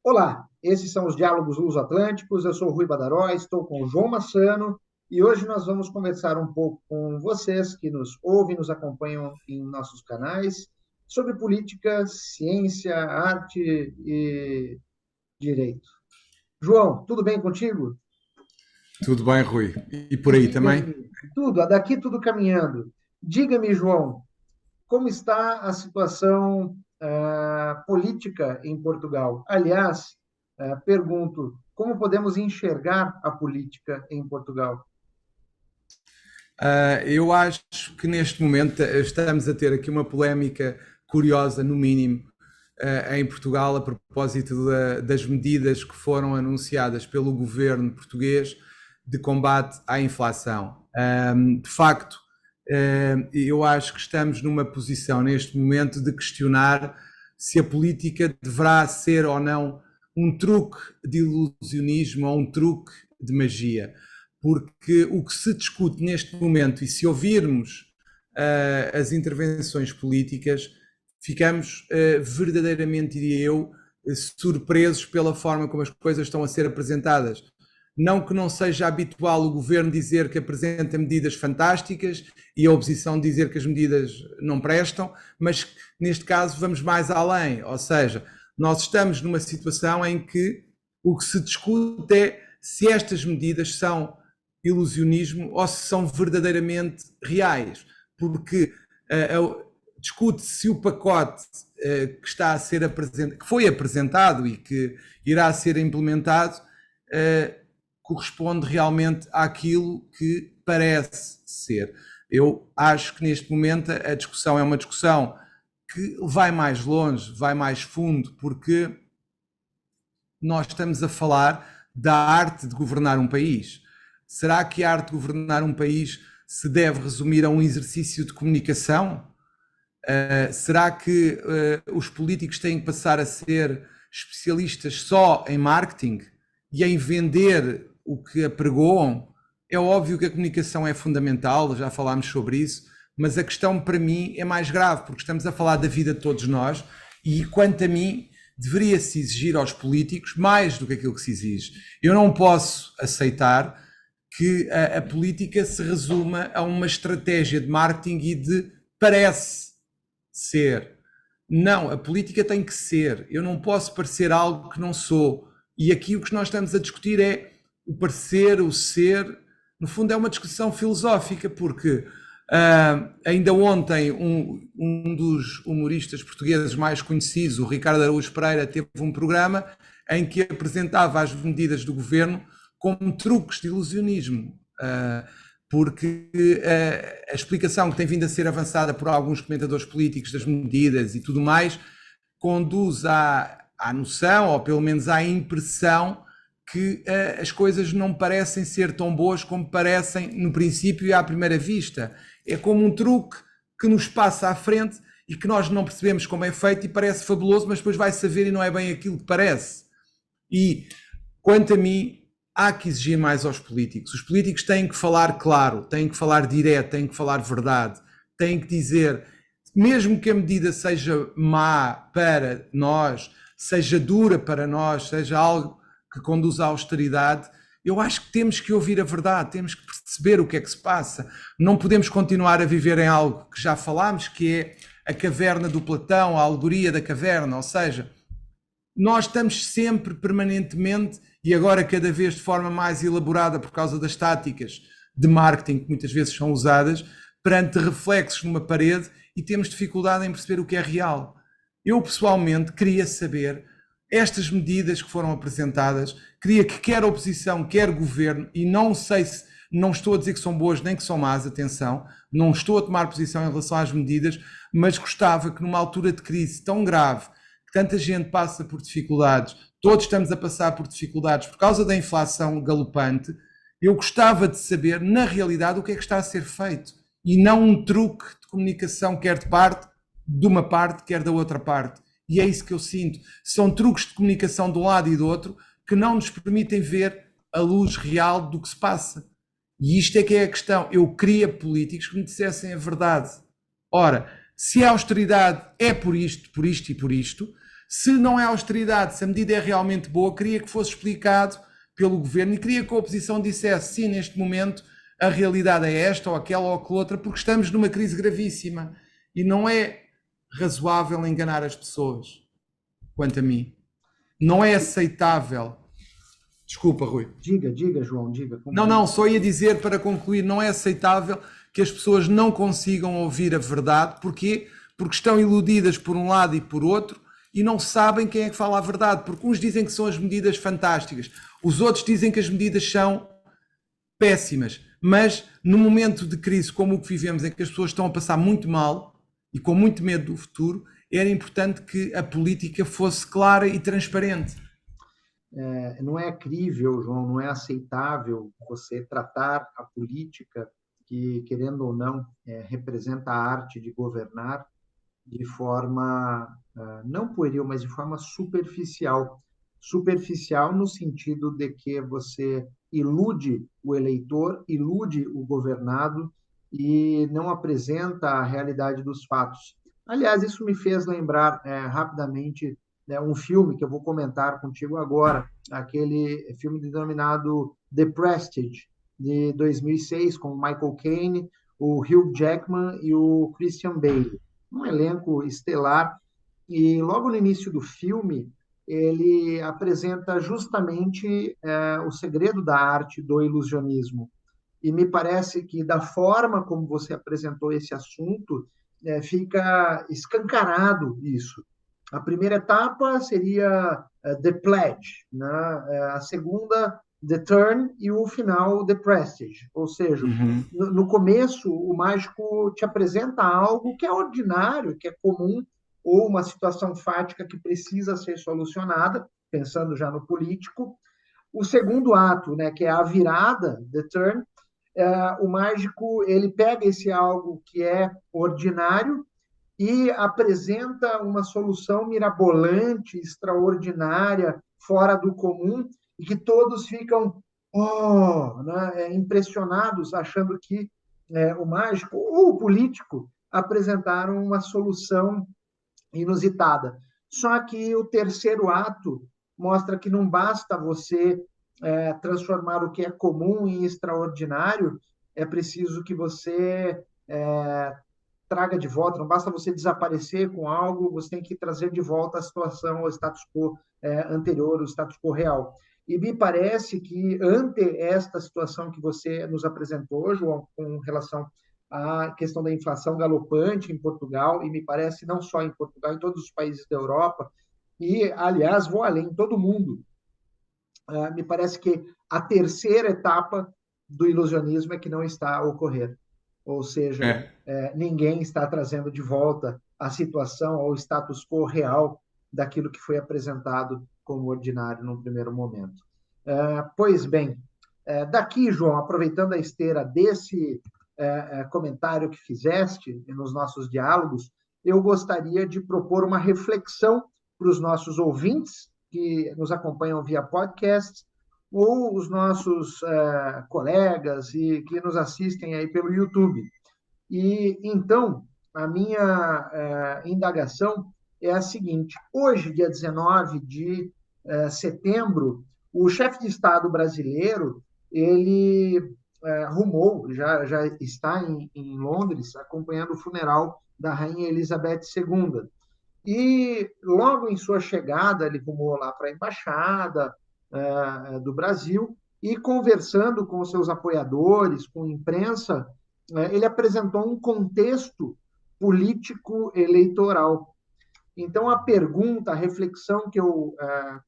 Olá, esses são os Diálogos Luso-Atlânticos. Eu sou o Rui Badaró, estou com o João Massano e hoje nós vamos conversar um pouco com vocês que nos ouvem, nos acompanham em nossos canais sobre política, ciência, arte e direito. João, tudo bem contigo? Tudo bem, Rui? E por aí também? Diga-me, tudo, daqui tudo caminhando. Diga-me, João, como está a situação política em Portugal? Aliás, pergunto, como podemos enxergar a política em Portugal? Eu acho que neste momento estamos a ter aqui uma polémica curiosa, no mínimo, em Portugal, a propósito das medidas que foram anunciadas pelo governo português de combate à inflação. De facto, eu acho que estamos numa posição neste momento de questionar se a política deverá ser ou não um truque de ilusionismo ou um truque de magia, porque o que se discute neste momento, e se ouvirmos as intervenções políticas, ficamos verdadeiramente, diria eu, surpresos pela forma como as coisas estão a ser apresentadas. Não que não seja habitual o governo dizer que apresenta medidas fantásticas e a oposição dizer que as medidas não prestam, mas neste caso vamos mais além, ou seja, nós estamos numa situação em que o que se discute é se estas medidas são ilusionismo ou se são verdadeiramente reais, porque discute-se se o pacote que está a ser apresentado, que foi apresentado e que irá ser implementado, corresponde realmente àquilo que parece ser. Eu acho que neste momento a discussão é uma discussão que vai mais longe, vai mais fundo, porque nós estamos a falar da arte de governar um país. Será que a arte de governar um país se deve resumir a um exercício de comunicação? Será que os políticos têm que passar a ser especialistas só em marketing e em vender o que apregoam? É óbvio que a comunicação é fundamental, já falámos sobre isso, mas a questão para mim é mais grave, porque estamos a falar da vida de todos nós e, quanto a mim, deveria-se exigir aos políticos mais do que aquilo que se exige. Eu não posso aceitar que a política se resuma a uma estratégia de marketing e de parece ser. Não, a política tem que ser. Eu não posso parecer algo que não sou. E aqui o que nós estamos a discutir é o parecer, o ser. No fundo é uma discussão filosófica, porque ainda ontem um dos humoristas portugueses mais conhecidos, o Ricardo Araújo Pereira, teve um programa em que apresentava as medidas do governo como truques de ilusionismo. Porque a explicação que tem vindo a ser avançada por alguns comentadores políticos das medidas e tudo mais conduz à noção, ou pelo menos à impressão, que as coisas não parecem ser tão boas como parecem no princípio e à primeira vista. É como um truque que nos passa à frente e que nós não percebemos como é feito e parece fabuloso, mas depois vai saber e não é bem aquilo que parece. E, quanto a mim, há que exigir mais aos políticos. Os políticos têm que falar claro, têm que falar direto, têm que falar verdade, têm que dizer, mesmo que a medida seja má para nós, seja dura para nós, seja algo que conduza à austeridade, eu acho que temos que ouvir a verdade, temos que perceber o que é que se passa. Não podemos continuar a viver em algo que já falámos, que é a caverna do Platão, a alegoria da caverna, ou seja, nós estamos sempre, permanentemente, e agora cada vez de forma mais elaborada por causa das táticas de marketing que muitas vezes são usadas, perante reflexos numa parede e temos dificuldade em perceber o que é real. Eu pessoalmente queria saber estas medidas que foram apresentadas, queria que quer oposição, quer governo, e não sei se, não estou a dizer que são boas nem que são más, atenção, não estou a tomar posição em relação às medidas, mas gostava que numa altura de crise tão grave, que tanta gente passa por dificuldades, todos estamos a passar por dificuldades por causa da inflação galopante, eu gostava de saber, na realidade, o que é que está a ser feito. E não um truque de comunicação, quer de uma parte, quer da outra parte. E é isso que eu sinto. São truques de comunicação de um lado e do outro que não nos permitem ver a luz real do que se passa. E isto é que é a questão. Eu queria políticos que me dissessem a verdade. Ora, se a austeridade é por isto e por isto, Se não é austeridade, se a medida é realmente boa, queria que fosse explicado pelo governo e queria que a oposição dissesse sim, neste momento a realidade é esta ou aquela ou aquela outra, porque estamos numa crise gravíssima e não é razoável enganar as pessoas, quanto a mim. Não é aceitável. Desculpa, Rui. Diga, João, diga. Não, só ia dizer para concluir, não é aceitável que as pessoas não consigam ouvir a verdade. Porquê? Porque estão iludidas por um lado e por outro e não sabem quem é que fala a verdade, porque uns dizem que são as medidas fantásticas, os outros dizem que as medidas são péssimas, mas num momento de crise como o que vivemos, em que as pessoas estão a passar muito mal e com muito medo do futuro, era importante que a política fosse clara e transparente. Não é crível, João, não é aceitável você tratar a política, que, querendo ou não, representa a arte de governar, de forma não pueril, mas de forma superficial. Superficial no sentido de que você ilude o eleitor, ilude o governado e não apresenta a realidade dos fatos. Aliás, isso me fez lembrar rapidamente, né, um filme que eu vou comentar contigo agora, aquele filme denominado The Prestige, de 2006, com o Michael Caine, o Hugh Jackman e o Christian Bale, um elenco estelar, e logo no início do filme ele apresenta justamente o segredo da arte do ilusionismo. E me parece que da forma como você apresentou esse assunto, fica escancarado isso. A primeira etapa seria The Pledge, né? A segunda, The Turn, e o final, The Prestige. Ou seja, no começo, o mágico te apresenta algo que é ordinário, que é comum, ou uma situação fática que precisa ser solucionada, pensando já no político. O segundo ato, né, que é a virada, The Turn, o mágico ele pega esse algo que é ordinário e apresenta uma solução mirabolante, extraordinária, fora do comum, e que todos ficam né, impressionados, achando que o mágico ou o político apresentaram uma solução inusitada. Só que o terceiro ato mostra que não basta você transformar o que é comum em extraordinário, é preciso que você traga de volta, não basta você desaparecer com algo, você tem que trazer de volta a situação, o status quo anterior, o status quo real. E me parece que, ante esta situação que você nos apresentou, João, com relação à questão da inflação galopante em Portugal, e me parece não só em Portugal, em todos os países da Europa, e, aliás, vou além, em todo o mundo, me parece que a terceira etapa do ilusionismo é que não está a ocorrer. Ou seja, ninguém está trazendo de volta a situação ou o status quo real daquilo que foi apresentado como ordinário num primeiro momento. Pois bem, daqui, João, aproveitando a esteira desse comentário que fizeste nos nossos diálogos, eu gostaria de propor uma reflexão para os nossos ouvintes que nos acompanham via podcast ou os nossos colegas e que nos assistem aí pelo YouTube. E então, a minha indagação é a seguinte: hoje, dia 19 de setembro, o chefe de Estado brasileiro ele rumou, já está em Londres, acompanhando o funeral da Rainha Elizabeth II. E logo em sua chegada, ele rumou lá para a Embaixada do Brasil e, conversando com seus apoiadores, com a imprensa, ele apresentou um contexto político eleitoral. Então, a pergunta, a reflexão que eu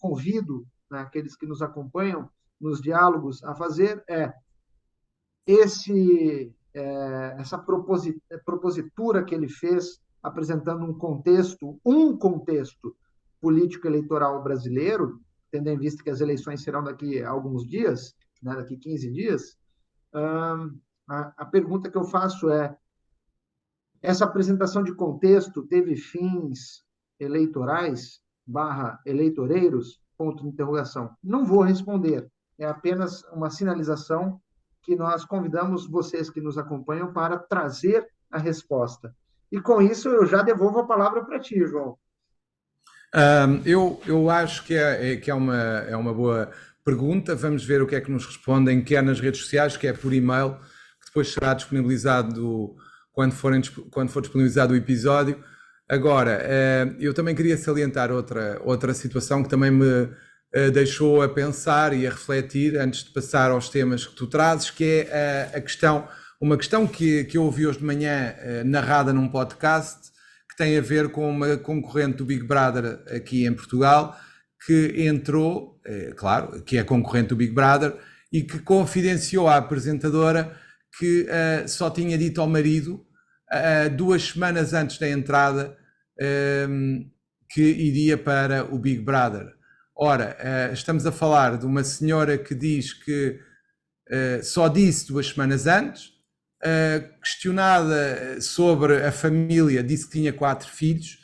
convido, né, aqueles que nos acompanham nos diálogos a fazer é essa propositura que ele fez, apresentando um contexto político-eleitoral brasileiro, tendo em vista que as eleições serão daqui a alguns dias, né, daqui 15 dias, a pergunta que eu faço é: essa apresentação de contexto teve fins eleitorais / eleitoreiros? Ponto de interrogação. Não vou responder. É apenas uma sinalização que nós convidamos vocês que nos acompanham para trazer a resposta. E com isso eu já devolvo a palavra para ti, João. Eu acho que é uma boa pergunta. Vamos ver o que é que nos respondem, quer nas redes sociais, quer por e-mail, que depois será disponibilizado quando for disponibilizado o episódio. Agora, eu também queria salientar outra situação que também me deixou a pensar e a refletir antes de passar aos temas que tu trazes, que é uma questão que eu ouvi hoje de manhã narrada num podcast, que tem a ver com uma concorrente do Big Brother aqui em Portugal, que entrou, claro, que é concorrente do Big Brother, e que confidenciou à apresentadora que só tinha dito ao marido, 2 semanas antes da entrada, que iria para o Big Brother. Ora, estamos a falar de uma senhora que diz que só disse 2 semanas antes, questionada sobre a família, disse que tinha 4 filhos.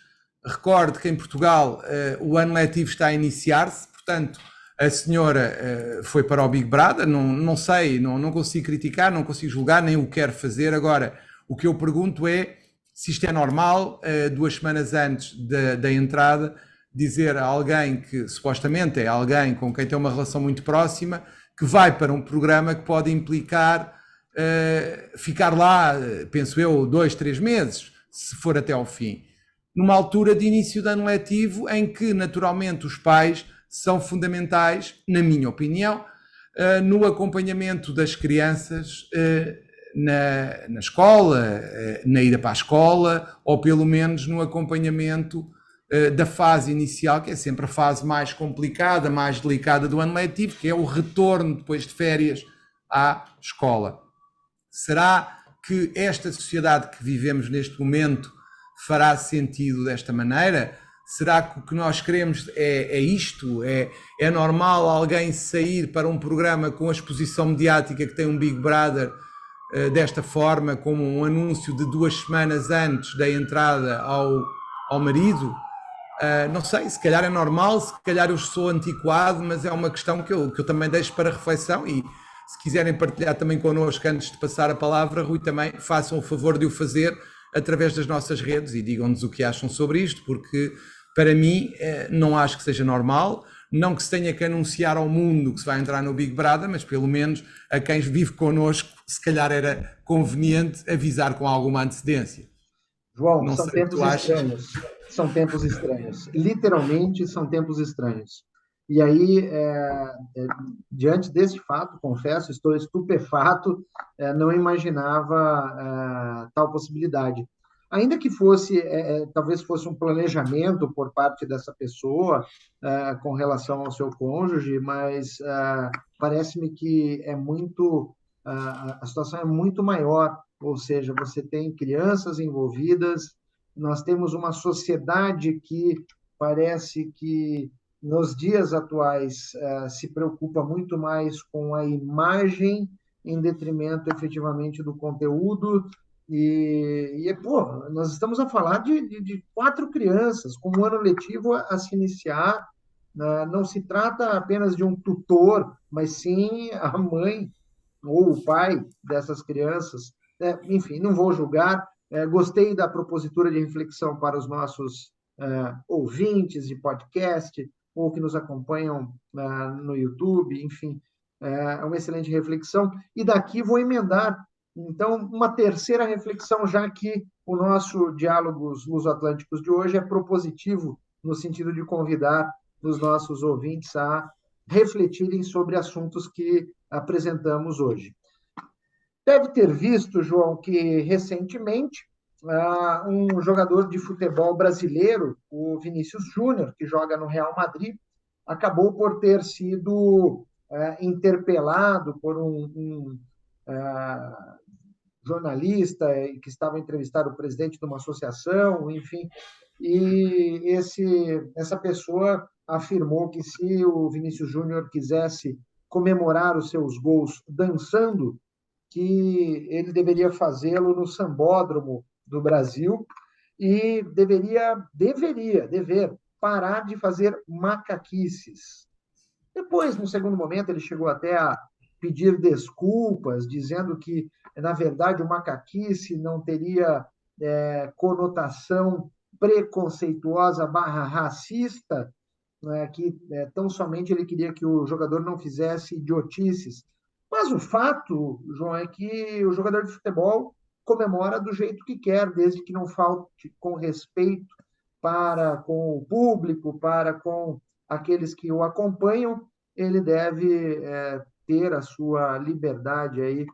Recordo que em Portugal o ano letivo está a iniciar-se, portanto a senhora foi para o Big Brother, não sei, não consigo criticar, não consigo julgar, nem o quero fazer. Agora, o que eu pergunto é se isto é normal, 2 semanas antes da entrada, dizer a alguém que supostamente é alguém com quem tem uma relação muito próxima, que vai para um programa que pode implicar ficar lá, penso eu, 2, 3 meses, se for até ao fim. Numa altura de início de ano letivo em que, naturalmente, os pais são fundamentais, na minha opinião, no acompanhamento das crianças na escola, na ida para a escola, ou pelo menos no acompanhamento da fase inicial, que é sempre a fase mais complicada, mais delicada do ano letivo, que é o retorno depois de férias à escola. Será que esta sociedade que vivemos neste momento fará sentido desta maneira? Será que o que nós queremos é isto? É normal alguém sair para um programa com a exposição mediática que tem um Big Brother desta forma, como um anúncio de 2 semanas antes da entrada ao marido? Não sei, se calhar é normal, se calhar eu sou antiquado, mas é uma questão que eu também deixo para reflexão, e se quiserem partilhar também connosco antes de passar a palavra, Rui, também façam o favor de o fazer através das nossas redes e digam-nos o que acham sobre isto, porque para mim não acho que seja normal, não que se tenha que anunciar ao mundo que se vai entrar no Big Brother, mas pelo menos a quem vive connosco, se calhar era conveniente avisar com alguma antecedência. João, Não são sei o que tempos tu achas. estranhos. São tempos estranhos. Literalmente são tempos estranhos. E aí, diante deste fato, confesso, estou estupefato, não imaginava tal possibilidade. Ainda que fosse, talvez fosse um planejamento por parte dessa pessoa com relação ao seu cônjuge, mas parece-me que a situação é muito maior, ou seja, você tem crianças envolvidas, nós temos uma sociedade que parece que nos dias atuais se preocupa muito mais com a imagem em detrimento efetivamente do conteúdo. Pô, nós estamos a falar de 4 crianças com um ano letivo a se iniciar. Não se trata apenas de um tutor, mas sim a mãe ou o pai dessas crianças. Enfim, não vou julgar. Gostei da propositura de reflexão para os nossos ouvintes de podcast ou que nos acompanham no YouTube, enfim, é uma excelente reflexão. E daqui vou emendar, então, uma terceira reflexão, já que o nosso Diálogos Luso-Atlânticos de hoje é propositivo, no sentido de convidar os nossos ouvintes a refletirem sobre assuntos que apresentamos hoje. Deve ter visto, João, que recentemente um jogador de futebol brasileiro, o Vinícius Júnior, que joga no Real Madrid, acabou por ter sido interpelado por um jornalista que estava entrevistando o presidente de uma associação, enfim, e essa pessoa afirmou que se o Vinícius Júnior quisesse comemorar os seus gols dançando, que ele deveria fazê-lo no Sambódromo do Brasil e dever parar de fazer macaquices. Depois, no segundo momento, ele chegou até a pedir desculpas, dizendo que, na verdade, o macaquice não teria conotação preconceituosa barra racista, né, que tão somente ele queria que o jogador não fizesse idiotices. Mas o fato, João, é que o jogador de futebol comemora do jeito que quer, desde que não falte com respeito para com o público, para com aqueles que o acompanham, ele deve ter a sua liberdade aí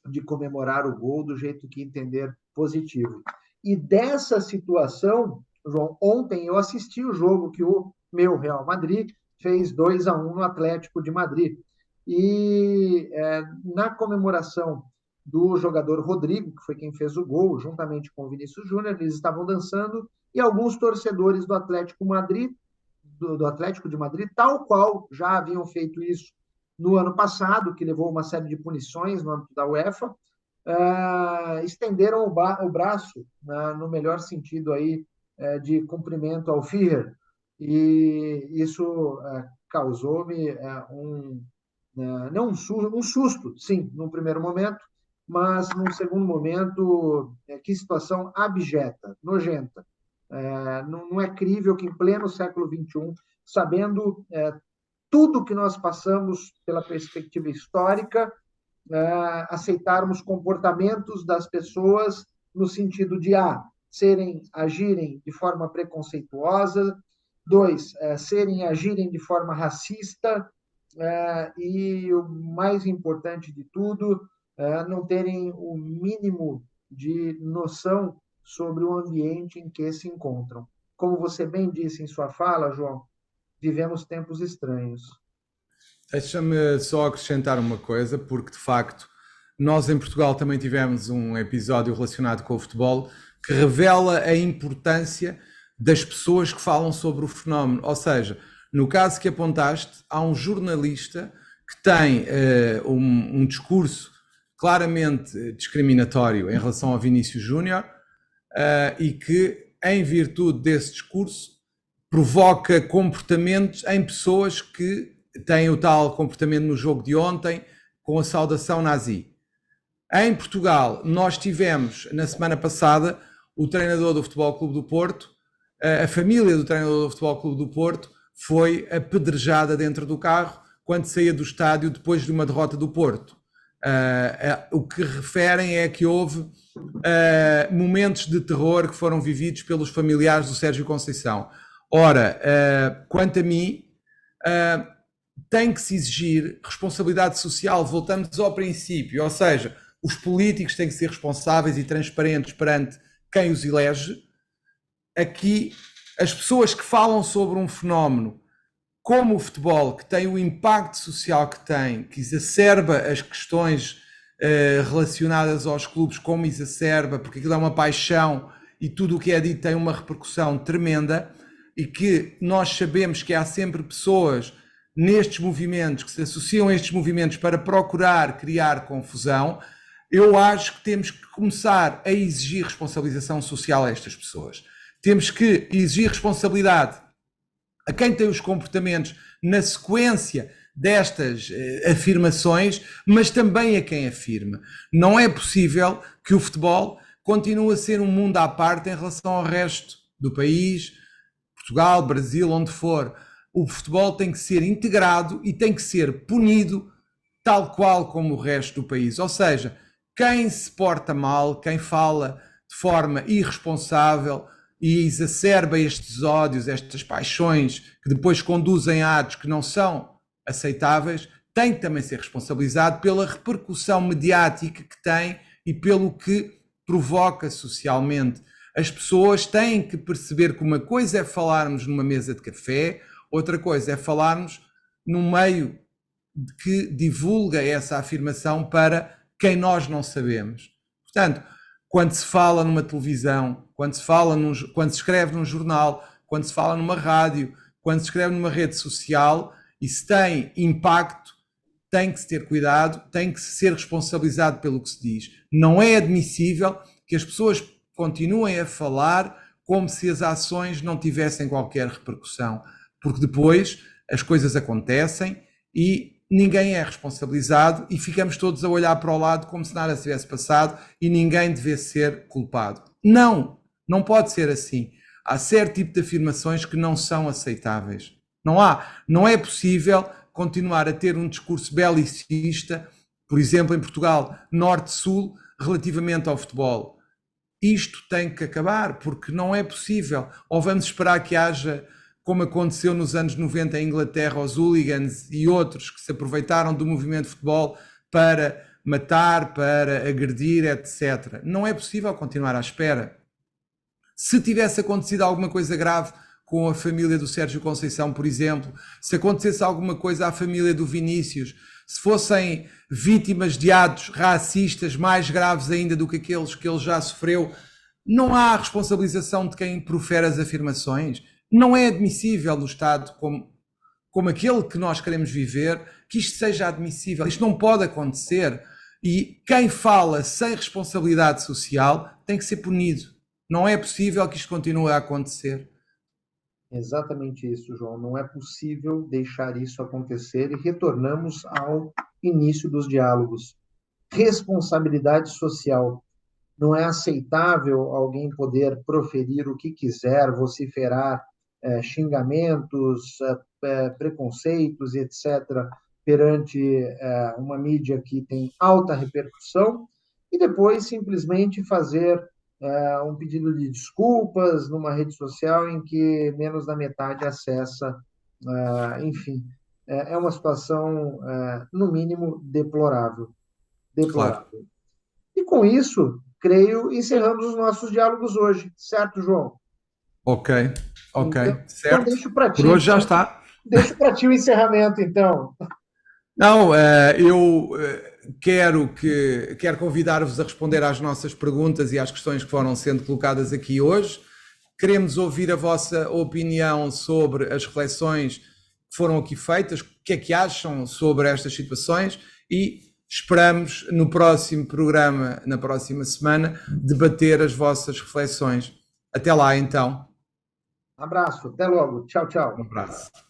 de comemorar o gol do jeito que entender positivo. E dessa situação, João, ontem eu assisti o jogo que o meu Real Madrid fez 2-1 no Atlético de Madrid. E na comemoração do jogador Rodrigo, que foi quem fez o gol, juntamente com o Vinícius Júnior, eles estavam dançando, e alguns torcedores do Atlético Madrid, do Atlético de Madrid, tal qual já haviam feito isso no ano passado, que levou uma série de punições no âmbito da UEFA, estenderam o braço, no melhor sentido aí, de cumprimento ao Führer, e isso causou-me não um susto, sim, num primeiro momento, mas num segundo momento, que situação abjeta, nojenta. Não é crível que em pleno século XXI, sabendo tudo que nós passamos pela perspectiva histórica, aceitarmos comportamentos das pessoas no sentido de agirem de forma preconceituosa, 2, agirem de forma racista, e o mais importante de tudo, não terem o mínimo de noção sobre o ambiente em que se encontram. Como você bem disse em sua fala, João, vivemos tempos estranhos. Deixa-me só acrescentar uma coisa, porque de facto nós em Portugal também tivemos um episódio relacionado com o futebol que revela a importância das pessoas que falam sobre o fenómeno. Ou seja, no caso que apontaste, há um jornalista que tem um discurso claramente discriminatório em relação ao Vinícius Júnior e que, em virtude desse discurso, provoca comportamentos em pessoas que têm o tal comportamento no jogo de ontem com a saudação nazi. Em Portugal, nós tivemos, na semana passada, o treinador do Futebol Clube do Porto, a família do treinador do Futebol Clube do Porto foi apedrejada dentro do carro quando saía do estádio depois de uma derrota do Porto. O que referem é que houve momentos de terror que foram vividos pelos familiares do Sérgio Conceição. Ora, quanto a mim, tem que se exigir responsabilidade social, voltamos ao princípio, ou seja, os políticos têm que ser responsáveis e transparentes perante quem os elege. Aqui, as pessoas que falam sobre um fenómeno como o futebol, que tem o impacto social que tem, que exacerba as questões relacionadas aos clubes, como exacerba, porque aquilo é uma paixão e tudo o que é dito tem uma repercussão tremenda, e que nós sabemos que há sempre pessoas nestes movimentos que se associam a estes movimentos para procurar criar confusão. Eu acho que temos que começar a exigir responsabilização social a estas pessoas. Temos que exigir responsabilidade a quem tem os comportamentos na sequência destas afirmações, mas também a quem afirma. Não é possível que o futebol continue a ser um mundo à parte em relação ao resto do país, Portugal, Brasil, onde for. O futebol tem que ser integrado e tem que ser punido tal qual como o resto do país. Ou seja, quem se porta mal, quem fala de forma irresponsável e exacerba estes ódios, estas paixões que depois conduzem a atos que não são aceitáveis, tem que também ser responsabilizado pela repercussão mediática que tem e pelo que provoca socialmente. As pessoas têm que perceber que uma coisa é falarmos numa mesa de café, outra coisa é falarmos num meio que divulga essa afirmação para quem nós não sabemos. Portanto, quando se fala numa televisão, quando se escreve num jornal, quando se fala numa rádio, quando se escreve numa rede social, e se tem impacto, tem que se ter cuidado, tem que se ser responsabilizado pelo que se diz. Não é admissível que as pessoas continuem a falar como se as ações não tivessem qualquer repercussão, porque depois as coisas acontecem e ninguém é responsabilizado e ficamos todos a olhar para o lado como se nada tivesse passado e ninguém devesse ser culpado. Não pode ser assim. há certo tipo de afirmações que não são aceitáveis. Não é possível continuar a ter um discurso belicista, por exemplo, em Portugal, norte-sul, relativamente ao futebol. Isto tem que acabar, porque não é possível. Ou vamos esperar que haja, como aconteceu nos anos 90 em Inglaterra, os hooligans e outros que se aproveitaram do movimento de futebol para matar, para agredir, etc. Não é possível continuar à espera. Se tivesse acontecido alguma coisa grave com a família do Sérgio Conceição, por exemplo, se acontecesse alguma coisa à família do Vinícius, se fossem vítimas de atos racistas mais graves ainda do que aqueles que ele já sofreu, não há responsabilização de quem profere as afirmações. Não é admissível no Estado como aquele que nós queremos viver, que isto seja admissível. Isto não pode acontecer. E quem fala sem responsabilidade social tem que ser punido. Não é possível que isto continue a acontecer. Exatamente isso, João. Não é possível deixar isso acontecer e retornamos ao início dos diálogos. Responsabilidade social. Não é aceitável alguém poder proferir o que quiser, vociferar xingamentos, preconceitos, etc., perante uma mídia que tem alta repercussão e depois simplesmente fazer um pedido de desculpas numa rede social em que menos da metade acessa, enfim, é uma situação, no mínimo, deplorável. Claro. Deplorável. E com isso, creio, encerramos os nossos diálogos hoje, certo, João? Ok, Então, então certo. deixo para Por ti, hoje já está. deixo para ti o encerramento, então. Não, eu quero convidar-vos a responder às nossas perguntas e às questões que foram sendo colocadas aqui hoje. Queremos ouvir a vossa opinião sobre as reflexões que foram aqui feitas, o que é que acham sobre estas situações e esperamos no próximo programa, na próxima semana, debater as vossas reflexões. Até lá, então. Abraço, até logo. Tchau, Um tchau. abraço.